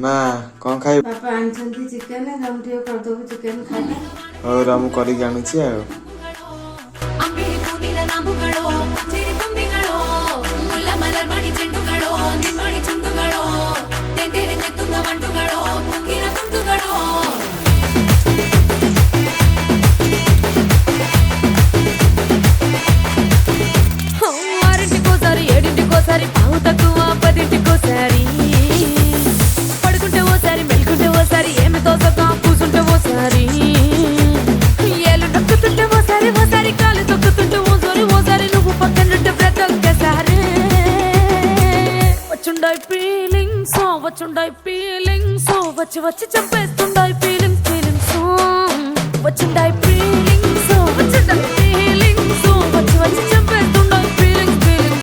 माँ कौन खाई बापा आनिछन्ति चिकेन राम टियो करदबु चिकेन खाइ और राम करिक आनुछि आ ఆరింటికోసారి ఏడింటికోసారి పావు తక్కువ పదింటికోసారి పడుకుంటే ఓసారి మెలుకుంటే ఓసారి ఏమి తోసక కూసుంటే ఓసారి ఏళ్ళు నొక్కుతుంటే ఓసారి ఓసారి కాలు తొక్కుతుంటే ఓసారి నువ్వు పక్కనుంటే ప్రతి ఒక్కసారి వచ్చుండాయి ఫీలింగ్స్ వచ్చి వచ్చి చంపేస్తుండాయి ఫీలింగ్స్ వచ్చిండాయి ఫీలింగ్స్ వచ్చిండాయి